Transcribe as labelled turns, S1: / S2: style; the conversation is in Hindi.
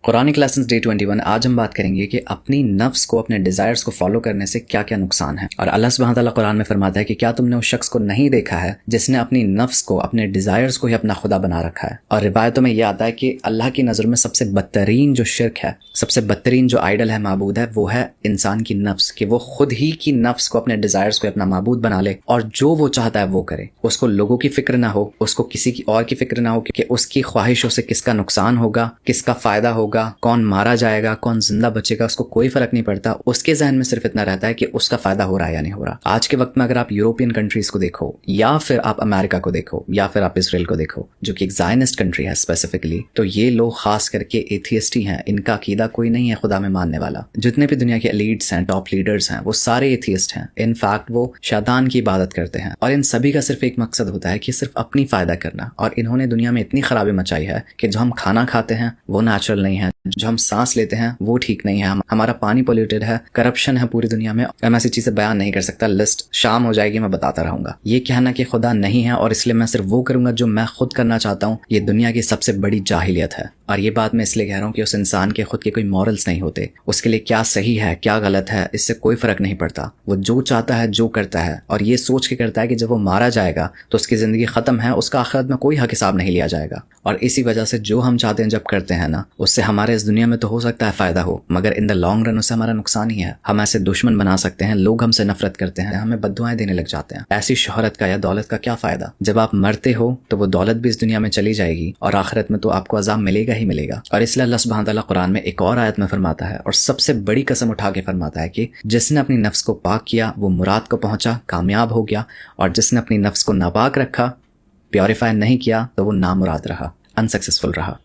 S1: Quranic lessons day 21। आज हम बात करेंगे कि अपनी नफ्स को, अपने डिजायर्स को फॉलो करने से क्या क्या नुकसान है। और अल्लाह सुब्हानहू तआला कुरान में फरमाता है कि क्या तुमने उस शख्स को नहीं देखा है जिसने अपनी नफ्स को, अपने डिजायर्स को ही अपना खुदा बना रखा है। और रिवायतों में यह आता है कि अल्लाह की नज़र में सबसे बदतरीन जो शिर्क है, सबसे बदतरीन जो आइडल है, माबूद है, वो है इंसान की नफ्स। कि वो खुद ही की नफ्स को, अपने डिजायर्स को अपना माबूद बना ले और जो वो चाहता है वो करे। उसको लोगों की फिक्र ना हो, उसको किसी की और की फिक्र ना हो कि उसकी ख्वाहिशों से किसका नुकसान होगा, किसका फायदा होगा, कौन मारा जाएगा, कौन जिंदा बचेगा, उसको कोई फर्क नहीं पड़ता। उसके जहन में सिर्फ इतना रहता है कि उसका फायदा हो रहा है या नहीं हो रहा। आज के वक्त में अगर आप यूरोपियन कंट्रीज को देखो, या फिर आप अमेरिका को देखो, या फिर आप इसराइल को देखो, जो कि एक ज़ायनिस्ट कंट्री है स्पेसिफिकली, तो ये लोग खास करके एथियस्ट ही हैं। इनका अकीदा कोई नहीं है खुदा में मानने वाला। जितने भी दुनिया के एलीट्स हैं, टॉप लीडर्स हैं, वो सारे एथियस्ट हैं। इनफैक्ट वो शैतान की इबादत करते हैं और इन सभी का सिर्फ एक मकसद होता है कि सिर्फ अपनी फायदा करना। और इन्होंने दुनिया में इतनी खराबी मचाई है कि जो हम खाना खाते हैं वो नेचुरल नहीं है, जो हम सांस लेते हैं वो ठीक नहीं है, हमारा पानी पोल्यूटेड है, करप्शन है पूरी दुनिया में। मैं ऐसी चीजें बयान नहीं कर सकता, लिस्ट शाम हो जाएगी, मैं बताता रहूंगा। ये कहना कि खुदा नहीं है और इसलिए मैं सिर्फ वो करूंगा जो मैं खुद करना चाहता हूँ, ये दुनिया की सबसे बड़ी जाहिलियत है। और ये बात मैं इसलिए कह रहा हूँ कि उस इंसान के खुद के कोई मॉरल्स नहीं होते। उसके लिए क्या सही है क्या गलत है इससे कोई फर्क नहीं पड़ता। वो जो चाहता है जो करता है, और ये सोच के करता है कि जब वो मारा जाएगा तो उसकी जिंदगी खत्म है, उसका आखिरत में कोई हक हिसाब नहीं लिया जाएगा। और इसी वजह से जो हम चाहते हैं जब करते हैं ना, उससे हमारे इस दुनिया में तो हो सकता है फायदा हो, मगर इन द लॉन्ग रन उससे हमारा नुकसान ही है। हम ऐसे दुश्मन बना सकते हैं, लोग हमसे नफरत करते हैं, हमें बद्दुआएं देने लग जाते हैं। ऐसी शोहरत का या दौलत का क्या फायदा? जब आप मरते हो तो वो दौलत भी इस दुनिया में चली जाएगी और आखिरत में तो आपको अजाब मिलेगा ही मिलेगा। और इसलिए अल्लाह सुब्हानहू तआला कुरान में एक और आयत में फरमाता है, और सबसे बड़ी कसम उठा के फरमाता है कि जिसने अपनी नफ्स को पाक किया वो मुराद को पहुंचा, कामयाब हो गया, और जिसने अपनी नफ्स को नापाक रखा, प्योरीफाई नहीं किया, तो वो नामुराद रहा, अनसक्सेसफुल रहा।